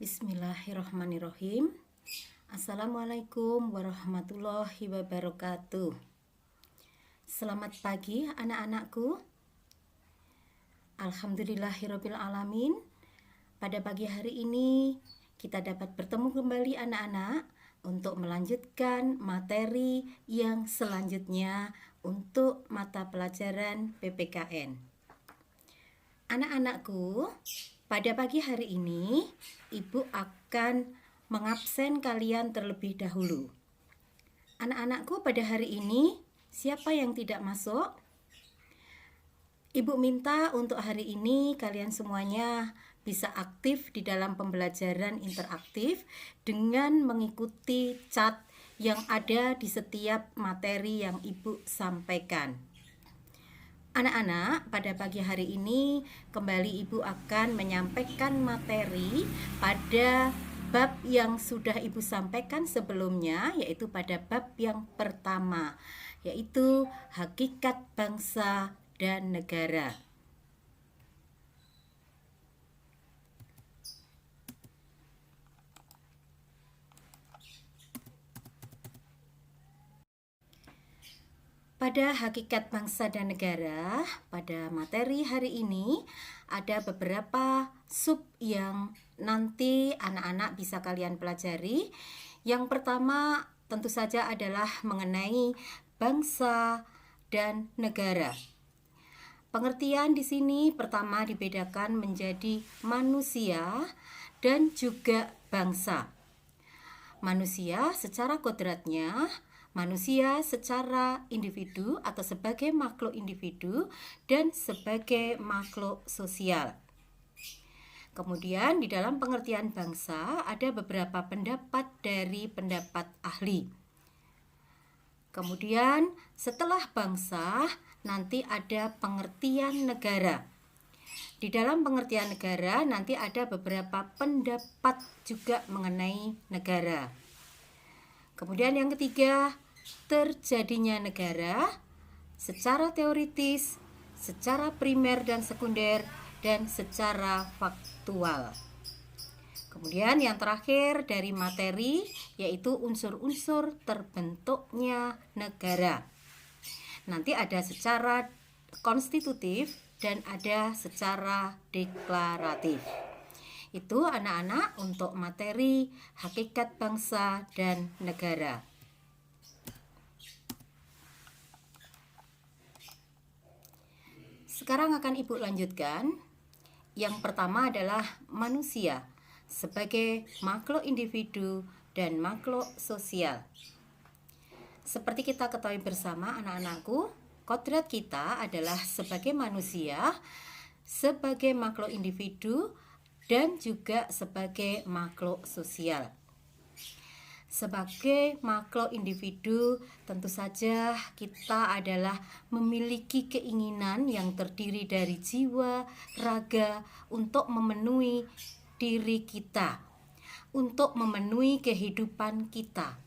Bismillahirrahmanirrahim. Assalamualaikum warahmatullahi wabarakatuh. Selamat pagi anak-anakku. Alhamdulillahirabbil alamin. Pada pagi hari ini kita dapat bertemu kembali anak-anak untuk melanjutkan materi yang selanjutnya untuk mata pelajaran PPKN. Anak-anakku, pada pagi hari ini, Ibu akan mengabsen kalian terlebih dahulu. Anak-anakku, pada hari ini, siapa yang tidak masuk? Ibu minta untuk hari ini kalian semuanya bisa aktif di dalam pembelajaran interaktif dengan mengikuti chat yang ada di setiap materi yang Ibu sampaikan. Anak-anak, pada pagi hari ini kembali Ibu akan menyampaikan materi pada bab yang sudah Ibu sampaikan sebelumnya, yaitu pada bab yang pertama, yaitu hakikat bangsa dan negara. Pada hakikat bangsa dan negara, pada materi hari ini ada beberapa sub yang nanti anak-anak bisa kalian pelajari. Yang pertama tentu saja adalah mengenai bangsa dan negara. Pengertian di sini pertama dibedakan menjadi manusia dan juga bangsa. Manusia secara kodratnya, manusia secara individu atau sebagai makhluk individu dan sebagai makhluk sosial. Kemudian di dalam pengertian bangsa ada beberapa pendapat dari pendapat ahli. Kemudian setelah bangsa nanti ada pengertian negara. Di dalam pengertian negara nanti ada beberapa pendapat juga mengenai negara. Kemudian yang ketiga, terjadinya negara secara teoritis, secara primer dan sekunder, dan secara faktual. Kemudian yang terakhir dari materi yaitu unsur-unsur terbentuknya negara. Nanti ada secara konstitutif dan ada secara deklaratif. Itu anak-anak untuk materi hakikat bangsa dan negara. Sekarang akan Ibu lanjutkan. Yang pertama adalah manusia sebagai makhluk individu dan makhluk sosial. Seperti kita ketahui bersama anak-anakku, kodrat kita adalah sebagai manusia, sebagai makhluk individu, dan juga sebagai makhluk sosial. Sebagai makhluk individu, tentu saja kita adalah memiliki keinginan yang terdiri dari jiwa, raga untuk memenuhi diri kita, untuk memenuhi kehidupan kita.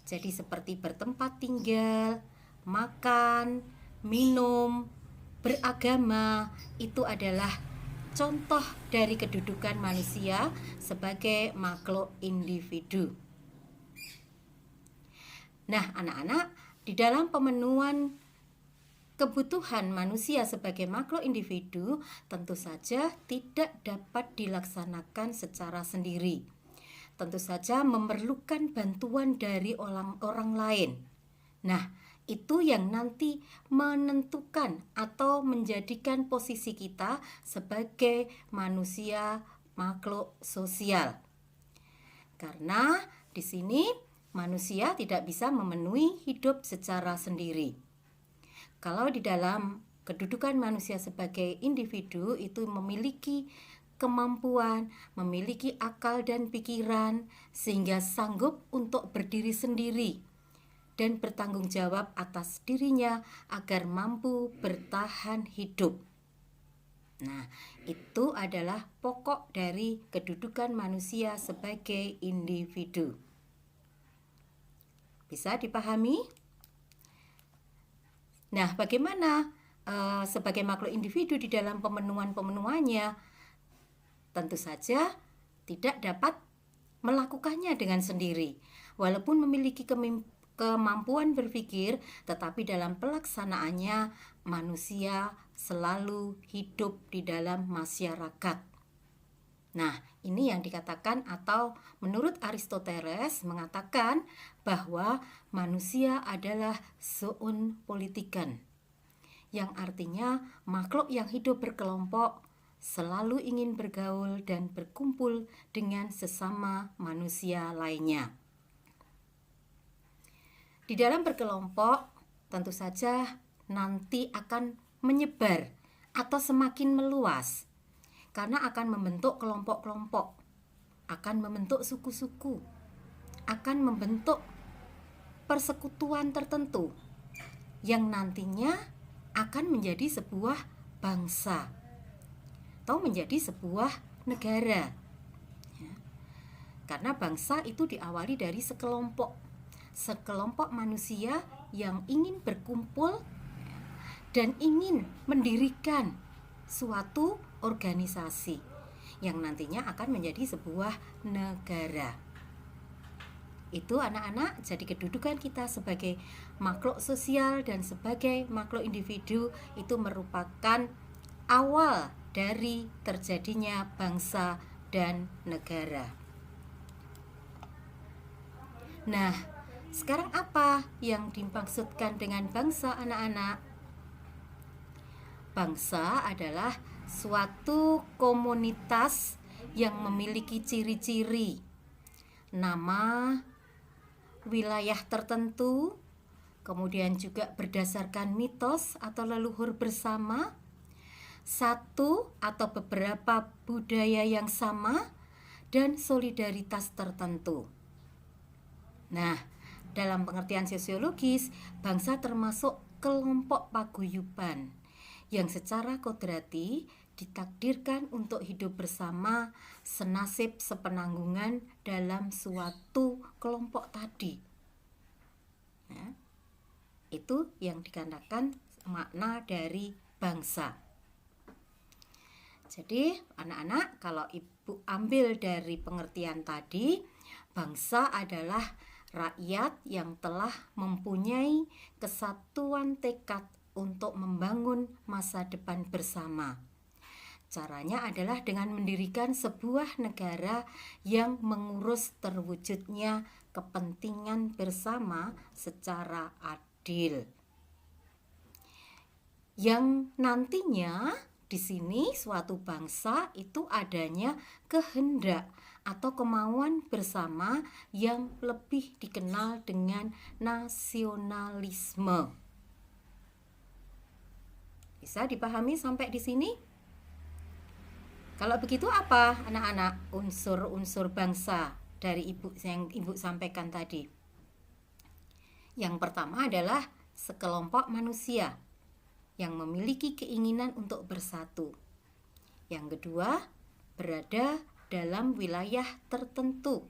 Jadi seperti bertempat tinggal, makan, minum, beragama, itu adalah contoh dari kedudukan manusia sebagai makhluk individu. Nah, anak-anak, di dalam pemenuhan kebutuhan manusia sebagai makhluk individu tentu saja tidak dapat dilaksanakan secara sendiri. Tentu saja memerlukan bantuan dari orang lain. Nah, itu yang nanti menentukan atau menjadikan posisi kita sebagai manusia makhluk sosial. Karena di sini manusia tidak bisa memenuhi hidup secara sendiri. Kalau di dalam kedudukan manusia sebagai individu itu memiliki kemampuan, memiliki akal dan pikiran sehingga sanggup untuk berdiri sendiri dan bertanggung jawab atas dirinya agar mampu bertahan hidup. Nah, itu adalah pokok dari kedudukan manusia sebagai individu. Bisa dipahami? Nah, bagaimana sebagai makhluk individu di dalam pemenuhannya? Tentu saja tidak dapat melakukannya dengan sendiri. Walaupun memiliki kemampuan berpikir, tetapi dalam pelaksanaannya manusia selalu hidup di dalam masyarakat. Nah, ini yang dikatakan, atau menurut Aristoteles mengatakan bahwa manusia adalah zoon politikan, yang artinya makhluk yang hidup berkelompok, selalu ingin bergaul dan berkumpul dengan sesama manusia lainnya. Di dalam berkelompok tentu saja nanti akan menyebar atau semakin meluas, karena akan membentuk kelompok-kelompok, akan membentuk suku-suku, akan membentuk persekutuan tertentu yang nantinya akan menjadi sebuah bangsa atau menjadi sebuah negara. Karena bangsa itu diawali dari sekelompok manusia yang ingin berkumpul dan ingin mendirikan suatu organisasi yang nantinya akan menjadi sebuah negara. Itu anak-anak, jadi kedudukan kita sebagai makhluk sosial dan sebagai makhluk individu itu merupakan awal dari terjadinya bangsa dan negara. Nah, sekarang apa yang dimaksudkan dengan bangsa, anak-anak? Bangsa adalah suatu komunitas yang memiliki ciri-ciri, nama, wilayah tertentu, kemudian juga berdasarkan mitos atau leluhur bersama, satu atau beberapa budaya yang sama, dan solidaritas tertentu. Nah, dalam pengertian sosiologis, bangsa termasuk kelompok paguyuban yang secara kodrati ditakdirkan untuk hidup bersama, senasib sepenanggungan dalam suatu kelompok tadi. Nah, itu yang dikatakan makna dari bangsa. Jadi anak-anak, kalau ibu ambil dari pengertian tadi, bangsa adalah rakyat yang telah mempunyai kesatuan tekad untuk membangun masa depan bersama. Caranya adalah dengan mendirikan sebuah negara yang mengurus terwujudnya kepentingan bersama secara adil. Yang nantinya di sini suatu bangsa itu adanya kehendak atau kemauan bersama yang lebih dikenal dengan nasionalisme. Bisa dipahami sampai di sini? Kalau begitu apa anak-anak unsur-unsur bangsa dari ibu yang ibu sampaikan tadi? Yang pertama adalah sekelompok manusia yang memiliki keinginan untuk bersatu. Yang kedua, berada dalam wilayah tertentu.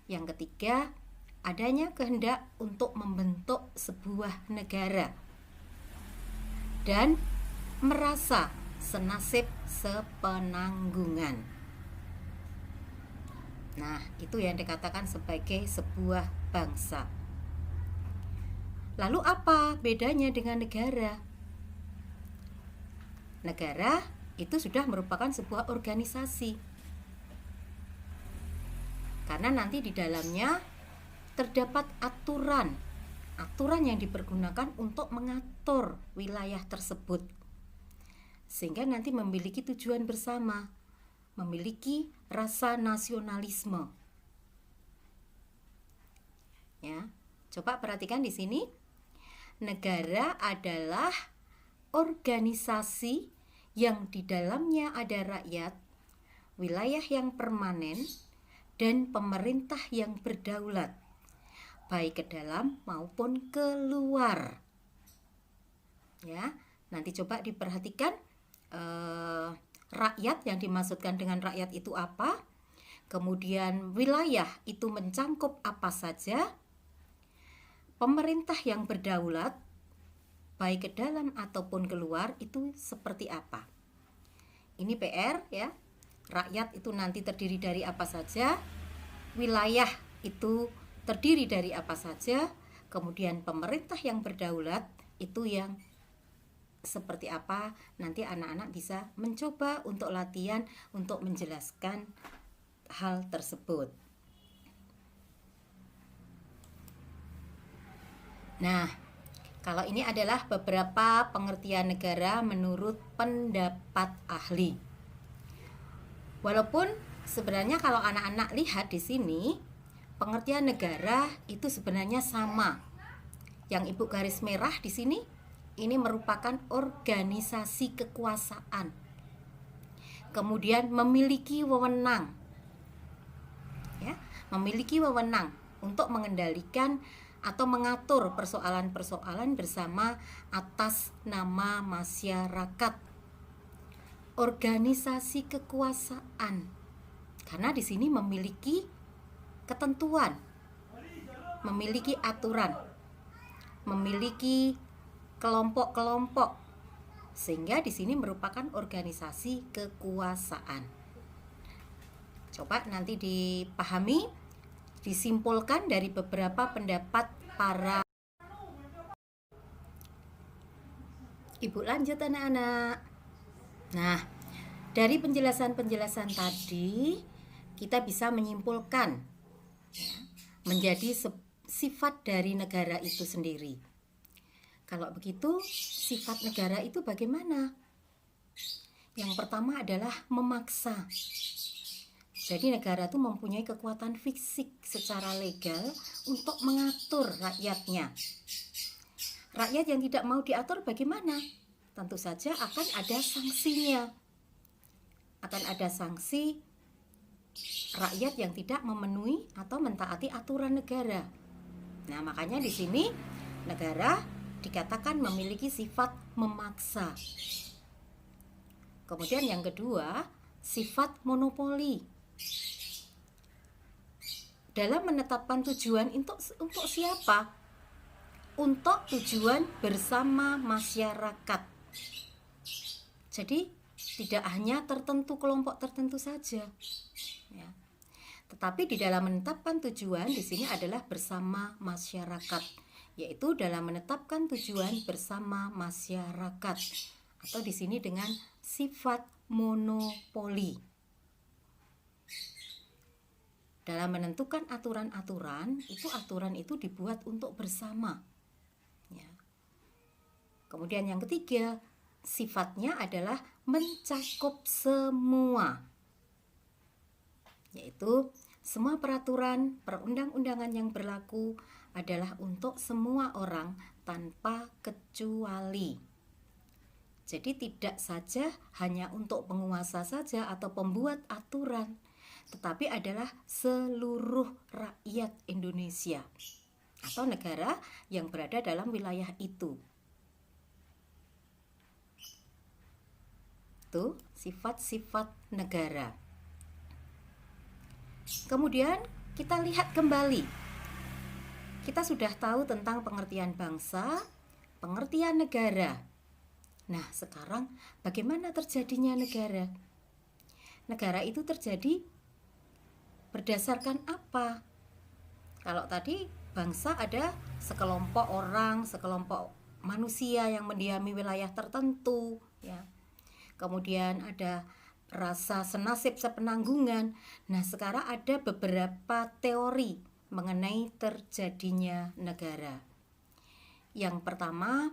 Yang ketiga, adanya kehendak untuk membentuk sebuah negara dan merasa senasib sepenanggungan. Nah, itu yang dikatakan sebagai sebuah bangsa. Lalu apa bedanya dengan negara? Negara itu sudah merupakan sebuah organisasi. Karena nanti di dalamnya terdapat aturan yang dipergunakan untuk mengatur wilayah tersebut. Sehingga nanti memiliki tujuan bersama, memiliki rasa nasionalisme. Ya, coba perhatikan di sini. Negara adalah organisasi yang di dalamnya ada rakyat, wilayah yang permanen, dan pemerintah yang berdaulat, baik ke dalam maupun keluar. Ya, nanti coba diperhatikan rakyat, yang dimaksudkan dengan rakyat itu apa, kemudian wilayah itu mencangkup apa saja, pemerintah yang berdaulat baik ke dalam ataupun keluar itu seperti apa. Ini PR ya. rakyat itu nanti terdiri dari apa saja, wilayah itu terdiri dari apa saja, kemudian pemerintah yang berdaulat itu yang seperti apa. Nanti anak-anak bisa mencoba untuk latihan untuk menjelaskan hal tersebut. Nah, kalau ini adalah beberapa pengertian negara menurut pendapat ahli. Walaupun sebenarnya kalau anak-anak lihat di sini, pengertian negara itu sebenarnya sama. Yang Ibu garis merah di sini, ini merupakan organisasi kekuasaan. Kemudian memiliki wewenang. Ya, memiliki wewenang untuk mengendalikan atau mengatur persoalan-persoalan bersama atas nama masyarakat. Organisasi kekuasaan. Karena di sini memiliki ketentuan, memiliki aturan, memiliki kelompok-kelompok, sehingga di sini merupakan organisasi kekuasaan. Coba nanti dipahami, disimpulkan dari beberapa pendapat para ibu. Lanjut anak-anak. Nah, dari penjelasan-penjelasan tadi kita bisa menyimpulkan menjadi sifat dari negara itu sendiri. Kalau begitu, sifat negara itu bagaimana? Yang pertama adalah memaksa. Jadi negara itu mempunyai kekuatan fisik secara legal untuk mengatur rakyatnya. Rakyat yang tidak mau diatur bagaimana? Tentu saja akan ada sanksinya. Akan ada sanksi rakyat yang tidak memenuhi atau mentaati aturan negara. Nah, makanya di sini negara dikatakan memiliki sifat memaksa. Kemudian yang kedua, sifat monopoli. Dalam menetapkan tujuan untuk siapa? Untuk tujuan bersama masyarakat. Jadi tidak hanya tertentu, kelompok tertentu saja, ya. Tetapi di dalam menetapkan tujuan di sini adalah bersama masyarakat, yaitu dalam menetapkan tujuan bersama masyarakat, atau di sini dengan sifat monopoli. Dalam menentukan aturan-aturan itu dibuat untuk bersama, ya. Kemudian yang ketiga, sifatnya adalah mencakup semua, yaitu semua peraturan perundang-undangan yang berlaku adalah untuk semua orang tanpa kecuali. Jadi tidak saja hanya untuk penguasa saja atau pembuat aturan, tetapi adalah seluruh rakyat Indonesia atau negara yang berada dalam wilayah itu. Itu sifat-sifat negara. Kemudian kita lihat kembali. Kita sudah tahu tentang pengertian bangsa, pengertian negara. Nah, sekarang bagaimana terjadinya negara? Negara itu terjadi berdasarkan apa? Kalau tadi bangsa ada sekelompok orang, sekelompok manusia yang mendiami wilayah tertentu, ya. Kemudian ada rasa senasib sepenanggungan. Nah, sekarang ada beberapa teori mengenai terjadinya negara. Yang pertama,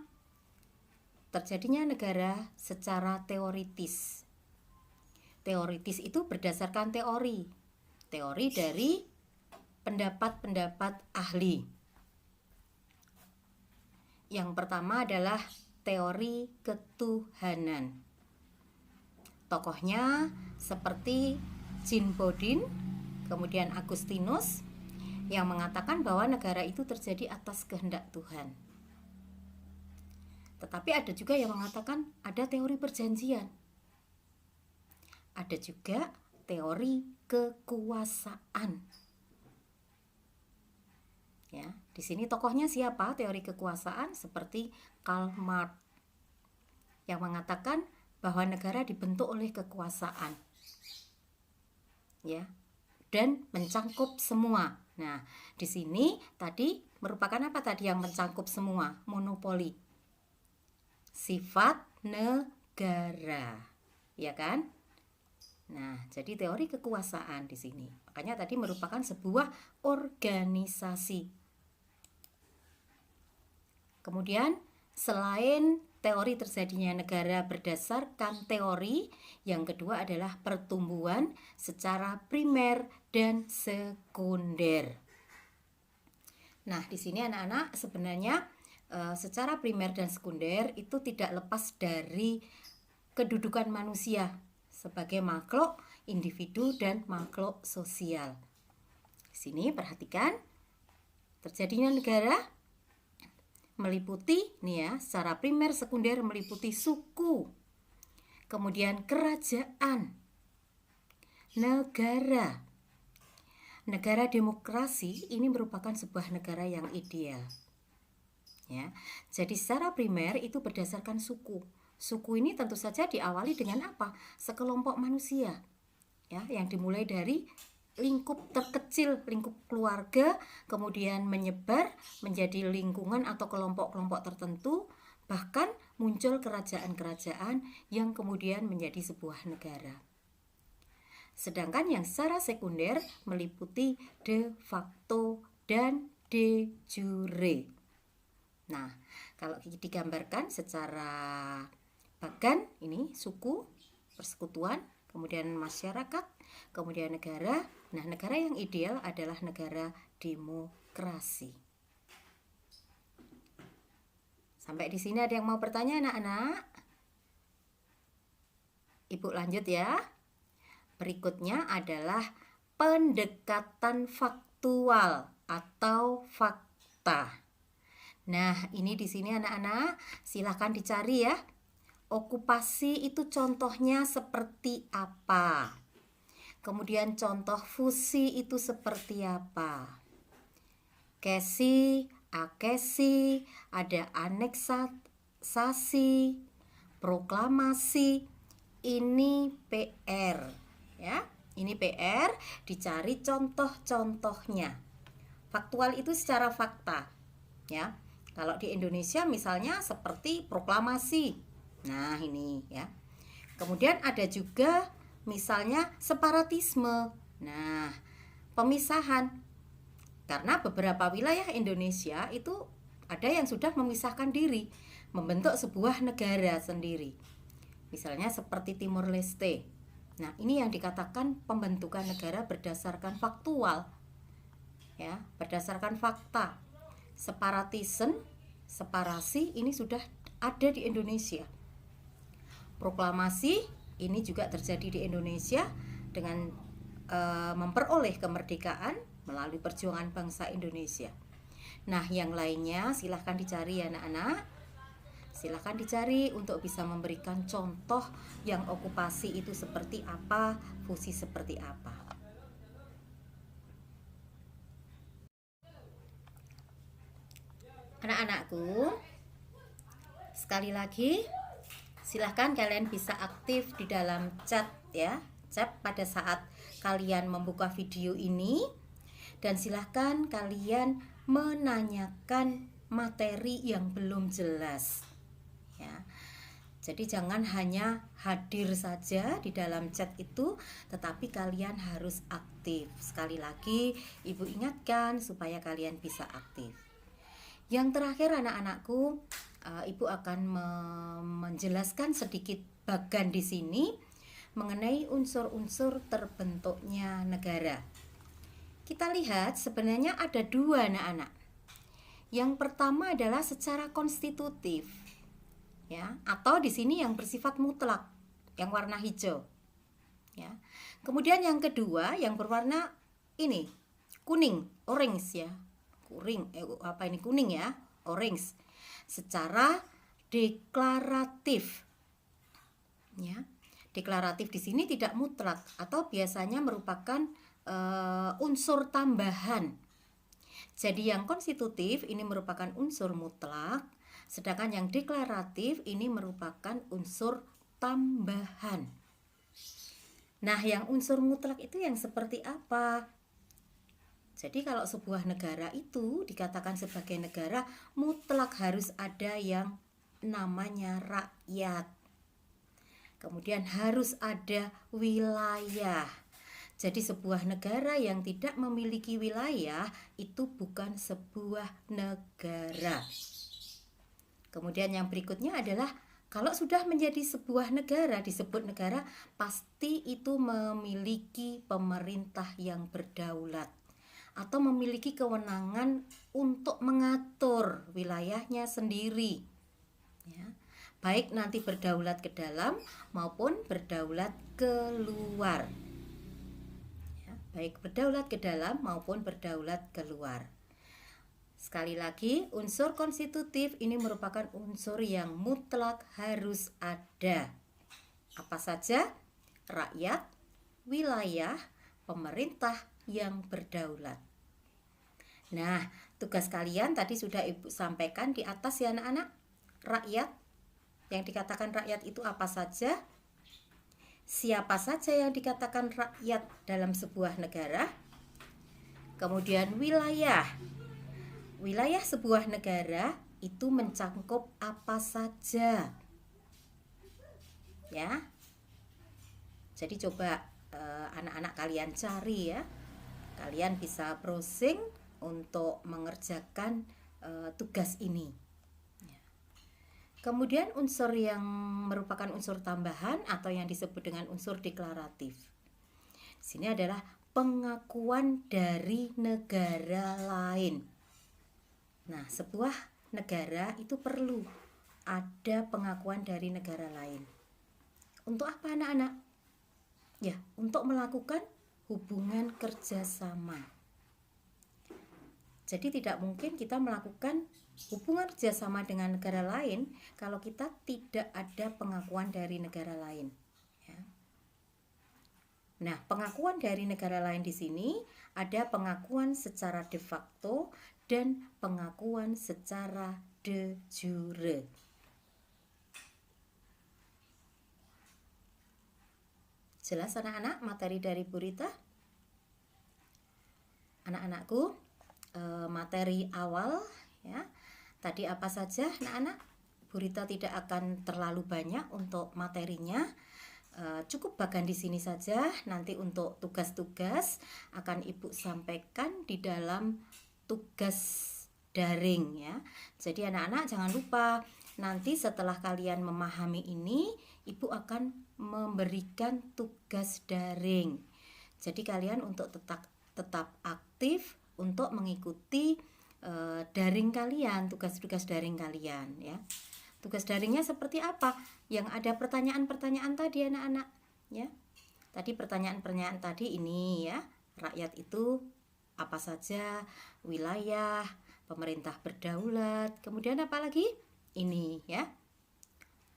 terjadinya negara secara teoritis. Teoritis itu berdasarkan teori dari pendapat-pendapat ahli. Yang pertama adalah teori ketuhanan. Tokohnya seperti Jean Bodin, kemudian Agustinus, yang mengatakan bahwa negara itu terjadi atas kehendak Tuhan. Tetapi ada juga yang mengatakan ada teori perjanjian. Ada juga teori kekuasaan. Ya, di sini tokohnya siapa? Teori kekuasaan seperti Karl Marx yang mengatakan bahwa negara dibentuk oleh kekuasaan. ya, dan mencangkup semua. Nah, di sini tadi merupakan apa tadi yang mencangkup semua? Monopoli. Sifat negara. Ya kan? Nah, jadi teori kekuasaan di sini. Makanya tadi merupakan sebuah organisasi. Kemudian, selain teori terjadinya negara berdasarkan teori, yang kedua adalah pertumbuhan secara primer dan sekunder. Nah, di sini anak-anak sebenarnya secara primer dan sekunder itu tidak lepas dari kedudukan manusia sebagai makhluk individu dan makhluk sosial. Di sini perhatikan terjadinya negara meliputi nih ya, secara primer sekunder meliputi suku, kemudian kerajaan, negara. Negara demokrasi ini merupakan sebuah negara yang ideal. Ya. Jadi secara primer itu berdasarkan suku. Suku ini tentu saja diawali dengan apa? Sekelompok manusia, ya, yang dimulai dari lingkup terkecil, lingkup keluarga, kemudian menyebar menjadi lingkungan atau kelompok-kelompok tertentu, bahkan muncul kerajaan-kerajaan yang kemudian menjadi sebuah negara. Sedangkan yang secara sekunder meliputi de facto dan de jure. Nah, kalau digambarkan secara bagan, ini suku, persekutuan, kemudian masyarakat, kemudian negara. Nah, negara yang ideal adalah negara demokrasi. Sampai di sini ada yang mau bertanya, anak-anak? Ibu lanjut ya. Berikutnya adalah pendekatan faktual atau fakta. Nah, ini di sini anak-anak, silakan dicari ya. Okupasi itu contohnya seperti apa? Kemudian contoh fusi itu seperti apa? Kesi, akesi, ada aneksasi, proklamasi. Ini PR ya. Ini PR, dicari contoh-contohnya. Faktual itu secara fakta ya. Kalau di Indonesia misalnya seperti proklamasi. Nah, ini ya. Kemudian ada juga misalnya separatisme. Nah, pemisahan. Karena beberapa wilayah Indonesia itu ada yang sudah memisahkan diri, membentuk sebuah negara sendiri. Misalnya seperti Timor Leste. Nah, ini yang dikatakan pembentukan negara berdasarkan faktual. Ya, berdasarkan fakta. Separatisme, separasi ini sudah ada di Indonesia. Proklamasi ini juga terjadi di Indonesia dengan memperoleh kemerdekaan melalui perjuangan bangsa Indonesia. Nah, yang lainnya silahkan dicari ya anak-anak. Silahkan dicari untuk bisa memberikan contoh yang okupasi itu seperti apa, fusi seperti apa. Anak-anakku, sekali lagi silahkan kalian bisa aktif di dalam chat ya, chat pada saat kalian membuka video ini, dan silahkan kalian menanyakan materi yang belum jelas ya. Jadi jangan hanya hadir saja di dalam chat itu, tetapi kalian harus aktif. Sekali lagi Ibu ingatkan supaya kalian bisa aktif. Yang terakhir anak-anakku, Ibu akan menjelaskan sedikit bagan di sini mengenai unsur-unsur terbentuknya negara. Kita lihat sebenarnya ada dua anak-anak. Yang pertama adalah secara konstitutif, ya, atau di sini yang bersifat mutlak, yang warna hijau, ya. Kemudian yang kedua yang berwarna ini kuning, orange ya, kuning ya, orange. Secara deklaratif ya. Deklaratif di sini tidak mutlak atau biasanya merupakan unsur tambahan. Jadi yang konstitutif ini merupakan unsur mutlak, sedangkan yang deklaratif ini merupakan unsur tambahan. Nah, yang unsur mutlak itu yang seperti apa? Jadi kalau sebuah negara itu dikatakan sebagai negara, mutlak harus ada yang namanya rakyat. Kemudian harus ada wilayah. Jadi sebuah negara yang tidak memiliki wilayah itu bukan sebuah negara. Kemudian yang berikutnya adalah kalau sudah menjadi sebuah negara, disebut negara, pasti itu memiliki pemerintah yang berdaulat atau memiliki kewenangan untuk mengatur wilayahnya sendiri. Ya. Baik nanti berdaulat ke dalam maupun berdaulat keluar. Baik berdaulat ke dalam maupun berdaulat keluar. Sekali lagi, unsur konstitutif ini merupakan unsur yang mutlak harus ada. Apa saja? Rakyat, wilayah, pemerintah yang berdaulat. Nah, tugas kalian tadi sudah Ibu sampaikan di atas ya anak-anak. Rakyat, yang dikatakan rakyat itu apa saja? Siapa saja yang dikatakan rakyat dalam sebuah negara? Kemudian wilayah. Wilayah sebuah negara itu mencakup apa saja? Ya. Jadi coba anak-anak kalian cari ya. Kalian bisa browsing untuk mengerjakan tugas ini. Kemudian unsur yang merupakan unsur tambahan atau yang disebut dengan unsur deklaratif. Di sini adalah pengakuan dari negara lain. Nah, sebuah negara itu perlu ada pengakuan dari negara lain. Untuk apa anak-anak? Ya, untuk melakukan hubungan kerjasama. Jadi tidak mungkin kita melakukan hubungan kerjasama dengan negara lain kalau kita tidak ada pengakuan dari negara lain. Ya. Nah, pengakuan dari negara lain di sini ada pengakuan secara de facto dan pengakuan secara de jure. Jelas anak-anak materi dari Bu Rita? Anak-anakku, materi awal ya. Tadi apa saja anak-anak? Bu Rita tidak akan terlalu banyak untuk materinya. Cukup bagian di sini saja. Nanti untuk tugas-tugas akan Ibu sampaikan di dalam tugas daring ya. Jadi anak-anak jangan lupa nanti setelah kalian memahami ini, Ibu akan memberikan tugas daring. Jadi kalian untuk tetap aktif untuk mengikuti daring kalian, tugas-tugas daring kalian ya. Tugas daringnya seperti apa? Yang ada pertanyaan-pertanyaan tadi anak-anak ya. Tadi pertanyaan-pertanyaan tadi ini ya. Rakyat itu apa saja? Wilayah, pemerintah berdaulat, kemudian apa lagi? Ini ya.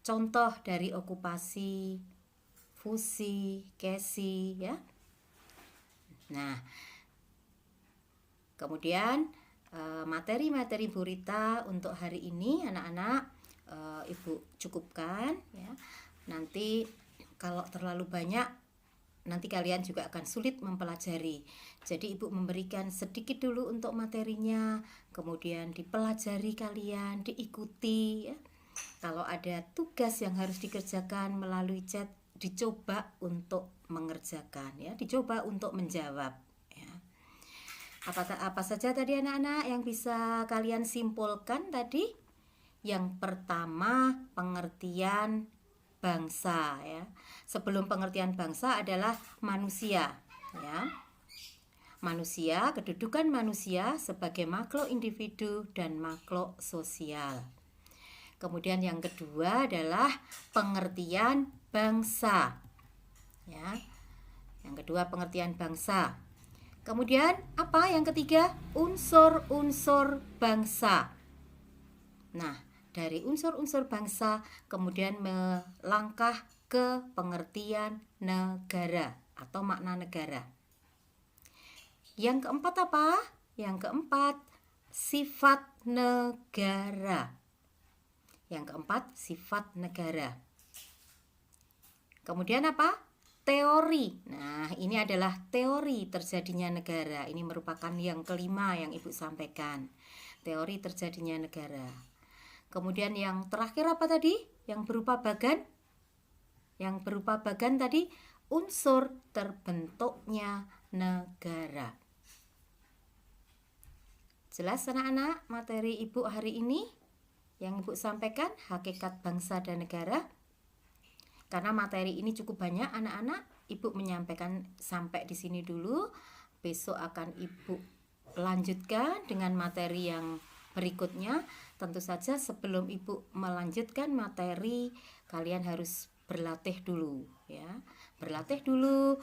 Contoh dari okupasi, fusi, kesi ya. Nah, kemudian materi-materi Bu Rita untuk hari ini anak-anak Ibu cukupkan ya. Nanti kalau terlalu banyak nanti kalian juga akan sulit mempelajari. Jadi Ibu memberikan sedikit dulu untuk materinya, kemudian dipelajari kalian, diikuti ya. Kalau ada tugas yang harus dikerjakan melalui chat, dicoba untuk mengerjakan ya, dicoba untuk menjawab. Apa saja tadi anak-anak yang bisa kalian simpulkan tadi? Yang pertama, pengertian bangsa ya. Sebelum pengertian bangsa adalah manusia ya. Manusia, kedudukan manusia sebagai makhluk individu dan makhluk sosial. Kemudian yang kedua adalah pengertian bangsa. Ya. Yang kedua pengertian bangsa. Kemudian apa yang ketiga? Unsur-unsur bangsa. Nah, dari unsur-unsur bangsa kemudian melangkah ke pengertian negara atau makna negara. Yang keempat apa? Yang keempat sifat negara. Yang keempat sifat negara. Kemudian apa? teori. Nah, ini adalah teori terjadinya negara. Ini merupakan yang kelima yang Ibu sampaikan. Teori terjadinya negara. Kemudian yang terakhir apa tadi? Yang berupa bagan? Yang berupa bagan tadi unsur terbentuknya negara. Jelas anak-anak materi Ibu hari ini? Yang Ibu sampaikan hakikat bangsa dan negara. Karena materi ini cukup banyak anak-anak, Ibu menyampaikan sampai di sini dulu. Besok akan Ibu lanjutkan dengan materi yang berikutnya. Tentu saja sebelum Ibu melanjutkan materi, kalian harus berlatih dulu ya. Berlatih dulu,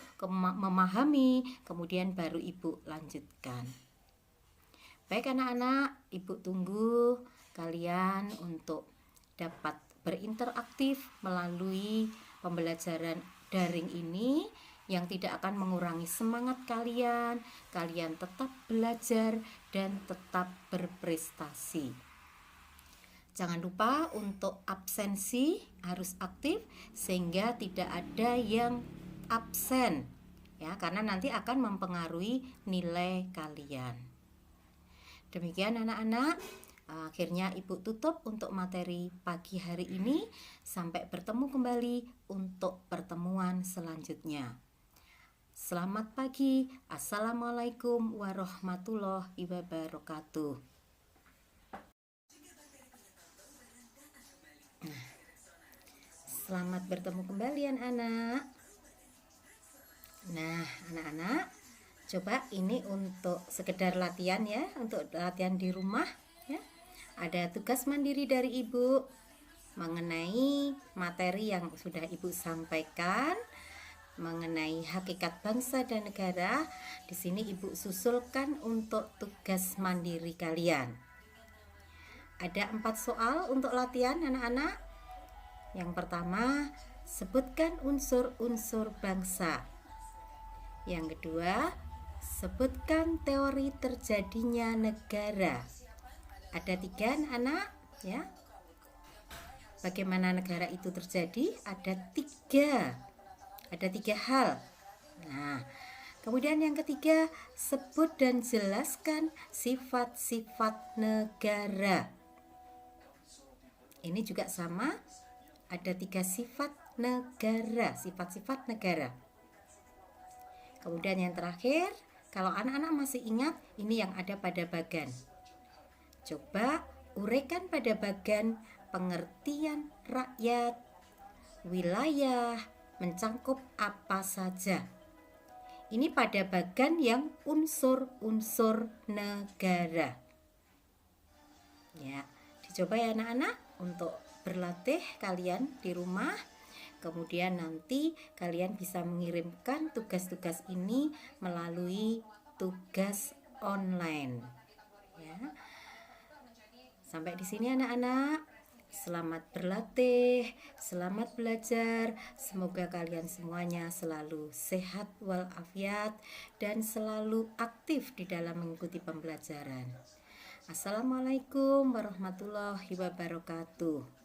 memahami, kemudian baru Ibu lanjutkan. Baik anak-anak, Ibu tunggu kalian untuk dapat berinteraksif melalui pembelajaran daring ini yang tidak akan mengurangi semangat kalian. Kalian tetap belajar dan tetap berprestasi. Jangan lupa untuk absensi harus aktif sehingga tidak ada yang absen ya, karena nanti akan mempengaruhi nilai kalian. Demikian anak-anak. Akhirnya Ibu tutup untuk materi pagi hari ini. Sampai bertemu kembali untuk pertemuan selanjutnya. Selamat pagi. Assalamualaikum warahmatullahi wabarakatuh. Selamat bertemu kembali anak-anak. Nah anak-anak, coba ini untuk sekedar latihan ya, untuk latihan di rumah ya. Ada tugas mandiri dari Ibu mengenai materi yang sudah Ibu sampaikan mengenai hakikat bangsa dan negara. Di sini Ibu susulkan untuk tugas mandiri kalian. Ada 4 soal untuk latihan anak-anak. Yang pertama, sebutkan unsur-unsur bangsa. Yang kedua, sebutkan teori terjadinya negara. Ada 3 anak ya. Bagaimana negara itu terjadi? Ada 3 hal. Nah, kemudian yang ketiga, sebut dan jelaskan sifat-sifat negara. Ini juga sama, ada 3 sifat negara, sifat-sifat negara. Kemudian yang terakhir, kalau anak-anak masih ingat, ini yang ada pada bagan. Coba uraikan pada bagan pengertian rakyat, wilayah, mencangkup apa saja. Ini pada bagan yang unsur-unsur negara. Ya, dicoba ya anak-anak untuk berlatih kalian di rumah. Kemudian nanti kalian bisa mengirimkan tugas-tugas ini melalui tugas online. Ya. Sampai di sini anak-anak. Selamat berlatih, selamat belajar. Semoga kalian semuanya selalu sehat walafiat dan selalu aktif di dalam mengikuti pembelajaran. Assalamualaikum warahmatullahi wabarakatuh.